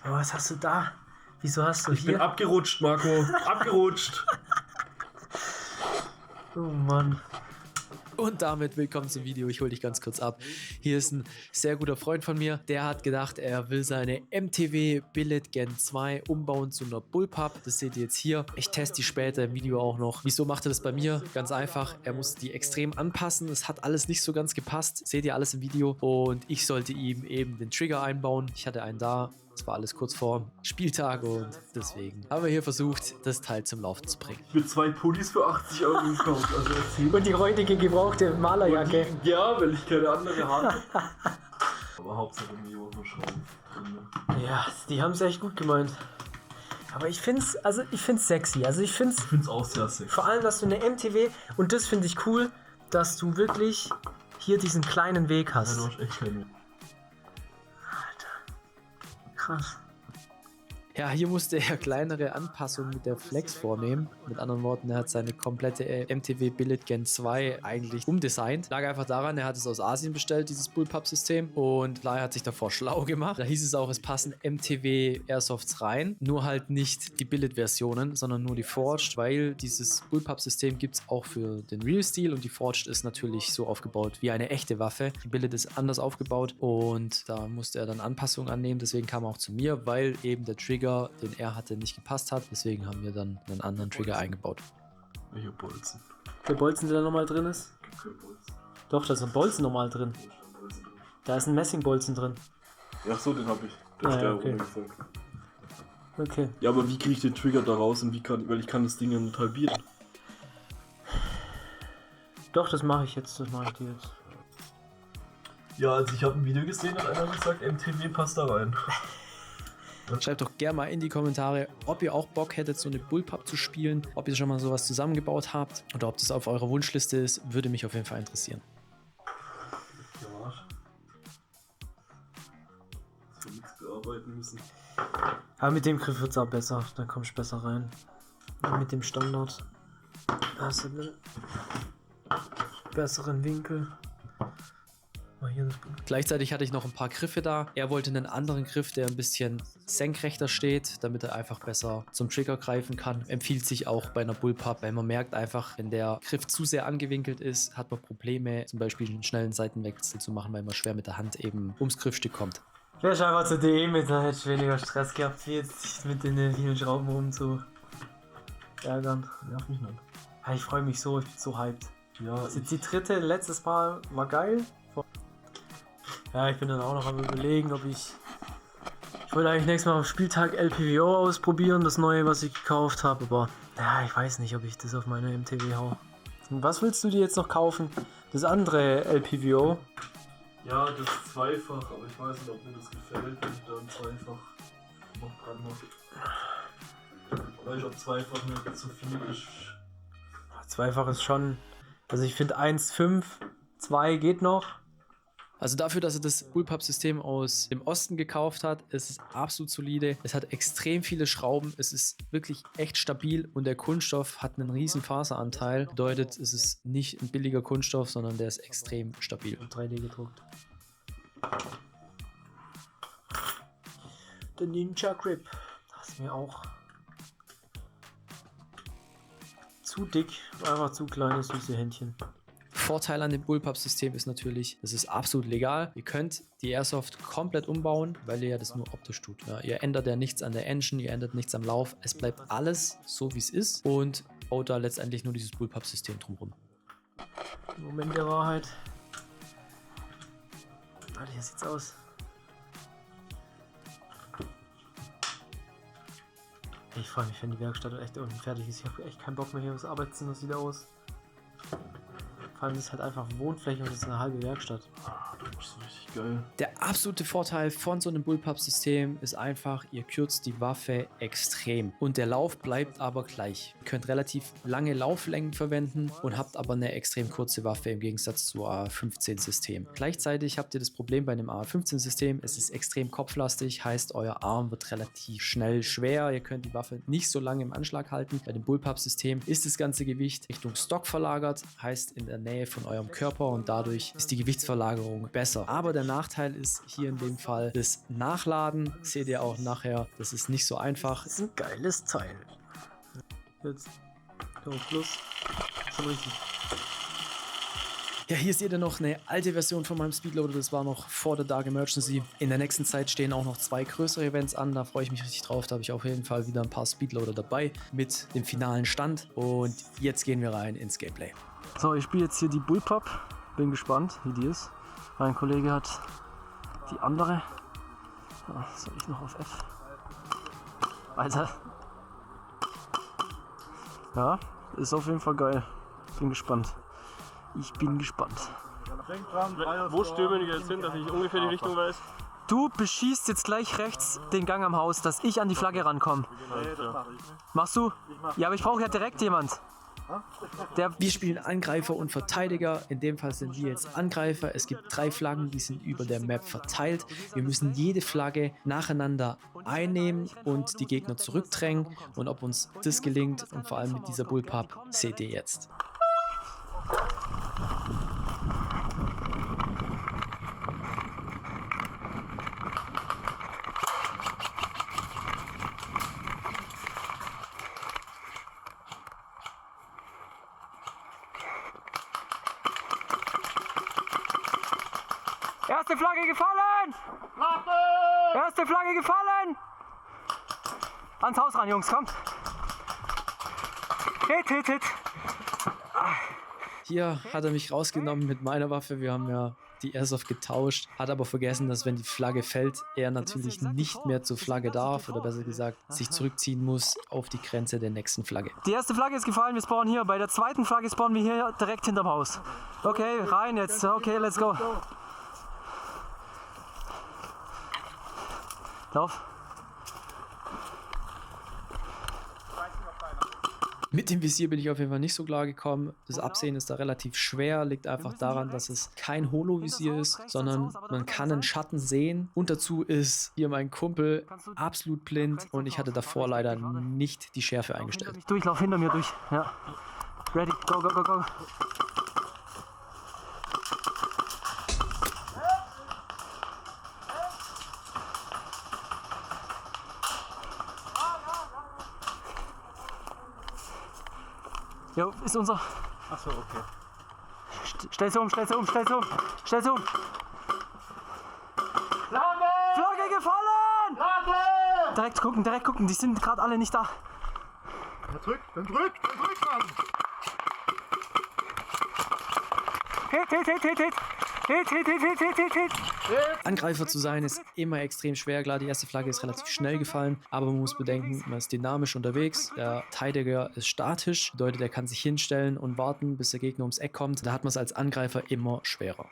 Was hast du da? Wieso hast du Ich bin abgerutscht, Marco. Abgerutscht. Oh Mann. Und damit willkommen zum Video. Ich hole dich ganz kurz ab. Hier ist ein sehr guter Freund von mir. Der hat gedacht, er will seine MTW Billet Gen 2 umbauen zu einer Bullpup. Das seht ihr jetzt hier. Ich teste die später im Video auch noch. Wieso macht er das bei mir? Ganz einfach. Er muss die extrem anpassen. Es hat alles nicht so ganz gepasst. Seht ihr alles im Video. Und ich sollte ihm eben den Trigger einbauen. Ich hatte einen da. Das war alles kurz vor Spieltag und deswegen haben wir hier versucht, das Teil zum Laufen zu bringen. Für 2 Pullis für 80 € gekauft. Also erzähl. Und die heutige gebrauchte Malerjacke. Ja, weil ich keine andere hatte. Aber Hauptsache mir auch noch Schrauben drin. Ja, die haben es echt gut gemeint. Aber ich find's sexy. Also ich find's Ich find's auch sehr sexy. vor allem, dass du eine MTW, und das finde ich cool, dass du wirklich hier diesen kleinen Weg Ja, hast. du hast echt keine. Krass. Ja, hier musste er kleinere Anpassungen mit der Flex vornehmen. Mit anderen Worten, er hat seine komplette MTW Billet Gen 2 eigentlich umdesignt. Lag einfach daran, er hat es aus Asien bestellt, dieses Bullpup-System. Und Lai hat sich davor schlau gemacht. Da hieß es auch, es passen MTW Airsofts rein. Nur halt nicht die Billet-Versionen, sondern nur die Forged, weil dieses Bullpup-System gibt es auch für den Real Steel. Und die Forged ist natürlich so aufgebaut wie eine echte Waffe. Die Billet ist anders aufgebaut und da musste er dann Anpassungen annehmen. Deswegen kam er auch zu mir, weil eben der Trigger, den er hatte, nicht gepasst hat. Deswegen haben wir dann einen anderen Trigger eingebaut. Welche Bolzen? Der Bolzen, der da nochmal drin ist? Keine Bolzen. Doch, da ist ein Bolzen nochmal drin. Wo ist der Bolzen drin? Da ist ein Messingbolzen drin. Ja, so, den habe ich. Der Ah, ist ja, der okay. runtergefallen. Okay. Ja, aber wie kriege ich den Trigger da raus und weil ich kann das Ding ja nicht halbieren. Doch, das mache ich jetzt. Das mache ich dir jetzt. Ja, also ich habe ein Video gesehen, hat einer gesagt, MTW passt da rein. Schreibt doch gerne mal in die Kommentare, ob ihr auch Bock hättet, so eine Bullpup zu spielen, ob ihr schon mal sowas zusammengebaut habt oder ob das auf eurer Wunschliste ist, würde mich auf jeden Fall interessieren. Ja. Dass wir nichts bearbeiten müssen. Aber mit dem Griff wird es auch besser. Da kommst du besser rein. Und mit dem Standard hast du einen besseren Winkel. Mal hier das Gleichzeitig hatte ich noch ein paar Griffe da. Er wollte einen anderen Griff, der ein bisschen senkrechter steht, damit er einfach besser zum Trigger greifen kann. Empfiehlt sich auch bei einer Bullpup, weil man merkt einfach, wenn der Griff zu sehr angewinkelt ist, hat man Probleme, zum Beispiel einen schnellen Seitenwechsel zu machen, weil man schwer mit der Hand eben ums Griffstück kommt. Wäre schon einfach zu dem, mit da hätte ich weniger Stress gehabt, wie jetzt sich mit den vielen Schrauben rum zu ärgern. Nerv mich nicht. Ja, ich freue mich so, ich bin so hyped. Ja, Das ist jetzt die dritte, letztes Mal war geil. Ja, ich bin dann auch noch am Überlegen, ob ich wollte eigentlich nächstes Mal am Spieltag LPVO ausprobieren, das neue, was ich gekauft habe, aber ja, ich weiß nicht, ob ich das auf meine MTW hau. Und was willst du dir jetzt noch kaufen? Das andere LPVO? ja, das ist zweifach, aber ich weiß nicht, ob mir das gefällt, wenn ich da ein Zweifach noch dran mache. Weil ich ob Zweifach nicht zu viel ist. Zweifach ist schon, also ich finde 1,5, 2 geht noch. Also dafür, dass er das Bullpup-System aus dem Osten gekauft hat, ist es absolut solide. Es hat extrem viele Schrauben, es ist wirklich echt stabil und der Kunststoff hat einen riesen Faseranteil. Bedeutet, es ist nicht ein billiger Kunststoff, sondern der ist extrem stabil. 3D gedruckt. Der Ninja Grip. Das ist mir auch zu dick, einfach zu kleine süße Händchen. Vorteil an dem Bullpup-System ist natürlich, es ist absolut legal. Ihr könnt die Airsoft komplett umbauen, weil ihr ja das nur optisch tut. Ja, ihr ändert ja nichts an der Engine, ihr ändert nichts am Lauf. Es bleibt alles so, wie es ist und baut da letztendlich nur dieses Bullpup-System drumherum. Moment der Wahrheit. Warte, hier sieht's aus. Ich freue mich, wenn die Werkstatt echt unten fertig ist. Ich habe echt keinen Bock mehr hier. Das Arbeitszimmer sieht aus. Vor allem ist halt einfach Wohnfläche und das ist eine halbe Werkstatt. Das ist richtig geil. Der absolute Vorteil von so einem Bullpup-System ist einfach, ihr kürzt die Waffe extrem und der Lauf bleibt aber gleich. Ihr könnt relativ lange Lauflängen verwenden und habt aber eine extrem kurze Waffe im Gegensatz zu AR-15-System. Gleichzeitig habt ihr das Problem bei einem AR-15-System, es ist extrem kopflastig, heißt euer Arm wird relativ schnell schwer, ihr könnt die Waffe nicht so lange im Anschlag halten. Bei dem Bullpup-System ist das ganze Gewicht Richtung Stock verlagert, heißt in der Nähe von eurem Körper und dadurch ist die Gewichtsverlagerung besser. Aber der Nachteil ist hier in dem Fall das Nachladen. Seht ihr auch nachher, das ist nicht so einfach. Das ist ein geiles Teil. Jetzt. Plus. Schon richtig. Ja, hier seht ihr noch eine alte Version von meinem Speedloader, das war noch vor der Dark Emergency. In der nächsten Zeit stehen auch noch 2 größere Events an, da freue ich mich richtig drauf. Da habe ich auf jeden Fall wieder ein paar Speedloader dabei mit dem finalen Stand. Und jetzt gehen wir rein ins Gameplay. So, ich spiele jetzt hier die Bullpup. Bin gespannt, wie die ist. Mein Kollege hat die andere. Soll ich noch auf F? Alter. Ja, ist auf jeden Fall geil. Bin gespannt. Ich bin gespannt. Wo stürmen wir jetzt hin, dass ich ungefähr die Richtung weiß? Du beschießt jetzt gleich rechts den Gang am Haus, dass ich an die Flagge rankomme. Machst du? Ja, aber ich brauche ja direkt jemand. Wir spielen Angreifer und Verteidiger. In dem Fall sind wir jetzt Angreifer. Es gibt 3 Flaggen, die sind über der Map verteilt. Wir müssen jede Flagge nacheinander einnehmen und die Gegner zurückdrängen. Und ob uns das gelingt und vor allem mit dieser Bullpup, seht ihr jetzt. Erste Flagge gefallen! Erste Flagge gefallen! Ans Haus ran, Jungs, kommt! Hit! Hier hat er mich rausgenommen mit meiner Waffe. Wir haben ja die Airsoft getauscht. Hat aber vergessen, dass wenn die Flagge fällt, er natürlich nicht mehr zur Flagge darf. Oder besser gesagt, sich zurückziehen muss auf die Grenze der nächsten Flagge. Die erste Flagge ist gefallen, wir spawnen hier. Bei der zweiten Flagge spawnen wir hier direkt hinterm Haus. Okay, rein jetzt. Okay, let's go. Lauf. Mit dem Visier bin ich auf jeden Fall nicht so klar gekommen. Das Absehen ist da relativ schwer, liegt einfach daran, dass es kein Holo-Visier ist, sondern man kann einen Schatten sehen. Und dazu ist hier mein Kumpel absolut blind und ich hatte davor leider nicht die Schärfe eingestellt. Durchlauf hinter mir durch. Ja. Ready, go, go, go, go. Jo, ist unser. Achso, okay. Stell's um. Flagge gefallen! Flagge! Direkt gucken, die sind gerade alle nicht da. Ja, drück, Mann! Hit! Angreifer zu sein ist immer extrem schwer. Klar, die erste Flagge ist relativ schnell gefallen, aber man muss bedenken, man ist dynamisch unterwegs. Der Verteidiger ist statisch, bedeutet, er kann sich hinstellen und warten, bis der Gegner ums Eck kommt. Da hat man es als Angreifer immer schwerer.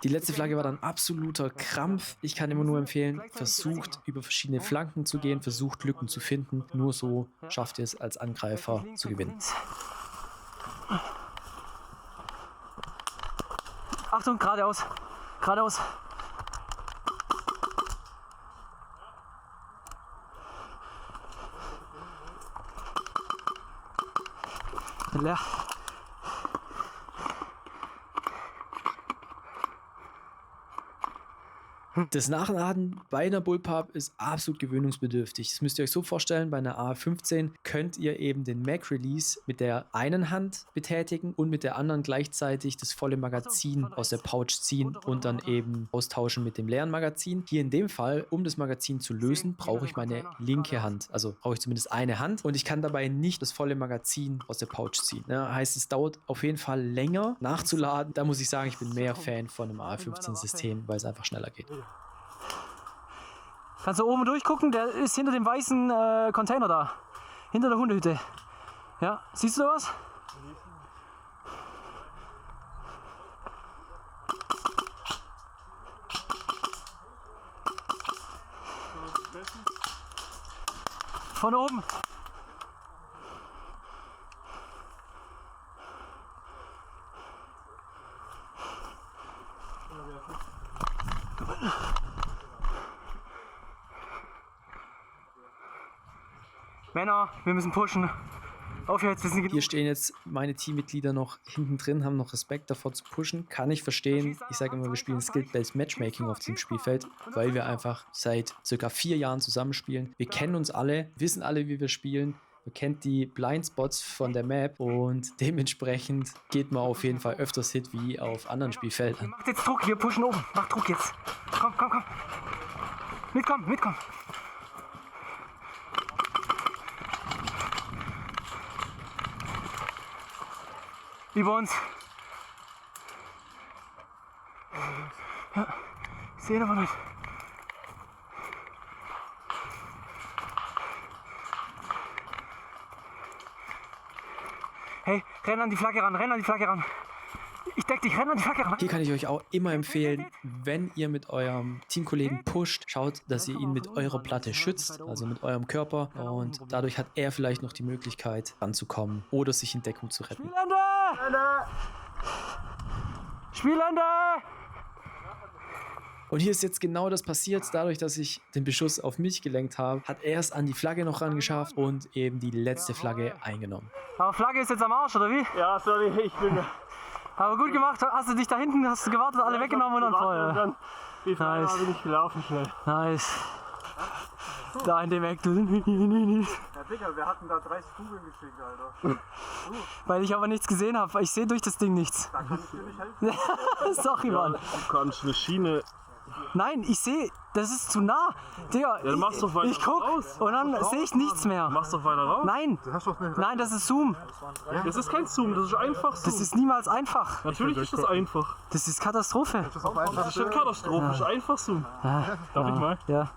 Die letzte Flagge war dann absoluter Krampf. Ich kann immer nur empfehlen, versucht über verschiedene Flanken zu gehen, versucht Lücken zu finden. Nur so schafft ihr es als Angreifer zu gewinnen. Achtung, geradeaus. Leer. Das Nachladen bei einer Bullpup ist absolut gewöhnungsbedürftig. Das müsst ihr euch so vorstellen, bei einer AR-15 könnt ihr eben den Mag-Release mit der einen Hand betätigen und mit der anderen gleichzeitig das volle Magazin aus der Pouch ziehen und dann eben austauschen mit dem leeren Magazin. Hier in dem Fall, um das Magazin zu lösen, brauche ich meine linke Hand. Also brauche ich zumindest eine Hand und ich kann dabei nicht das volle Magazin aus der Pouch ziehen. Ja, heißt, es dauert auf jeden Fall länger nachzuladen. Da muss ich sagen, ich bin mehr Fan von einem AR-15-System, weil es einfach schneller geht. Kannst du oben durchgucken? Der ist hinter dem weißen Container da. Hinter der Hundehütte. Ja, siehst du da was? Von oben. Männer, wir müssen pushen. Auf jetzt, wir sind Hier stehen jetzt meine Teammitglieder noch hinten drin, haben noch Respekt davor zu pushen. Kann ich verstehen. Ich sage immer, wir spielen Skill-Based Matchmaking auf diesem Spielfeld, weil wir einfach seit circa 4 Jahren zusammenspielen. Wir kennen uns alle, wissen alle, wie wir spielen. Wir kennen die Blindspots von der Map und dementsprechend geht man auf jeden Fall öfters Hit wie auf anderen Spielfeldern. Macht jetzt Druck, wir pushen oben. Mach Druck jetzt. Komm, komm, komm. Mitkommen, mitkommen. Über uns. Ja, ich sehe aber nicht. Hey, renn an die Flagge ran, renn an die Flagge ran. Ich deck dich, renn an die Flagge ran. Hier kann ich euch auch immer empfehlen, wenn ihr mit eurem Teamkollegen pusht, schaut, dass ihr ihn mit eurer Platte schützt, also mit eurem Körper, und dadurch hat er vielleicht noch die Möglichkeit ranzukommen oder sich in Deckung zu retten. Spielende! Spielende! Und hier ist jetzt genau das passiert, dadurch, dass ich den Beschuss auf mich gelenkt habe, hat er es an die Flagge noch rangeschafft und eben die letzte Flagge eingenommen. Aber Flagge ist jetzt am Arsch, oder wie? Ja, sorry, ich bin Aber gut gemacht, hast du dich da hinten, hast du gewartet, alle weggenommen und dann Feuer. dann die Flagge Nice. bin ich gelaufen schnell. Nice. Da in dem Eck, du. Ja, Digga, wir hatten da 30 Kugeln geschickt, Alter. Weil ich aber nichts gesehen habe. Ich sehe durch das Ding nichts. Da kann ich dir nicht helfen. Sorry, Mann. Du kannst eine Schiene. Nein, ich sehe, das ist zu nah. Digga, dann mach's doch weiter ich guck raus. und dann sehe ich nichts mehr. Mach's doch weiter raus. Nein, nein, das ist Zoom. Das ist kein Zoom, das ist einfach Zoom. Das ist niemals einfach. Natürlich ist das einfach. Das ist Katastrophe. Das ist schon katastrophisch. Einfach Zoom. Darf ich mal? Ja.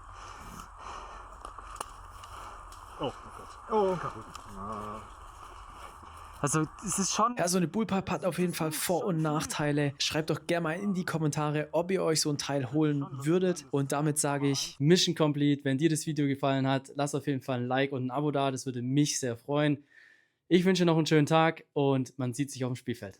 Oh, kaputt. Also, es ist schon. Ja, so eine Bullpup hat auf jeden Fall Vor- und Nachteile. Schreibt doch gerne mal in die Kommentare, ob ihr euch so ein Teil holen würdet. Und damit sage ich Mission Complete. Wenn dir das Video gefallen hat, lasst auf jeden Fall ein Like und ein Abo da. Das würde mich sehr freuen. Ich wünsche noch einen schönen Tag und man sieht sich auf dem Spielfeld.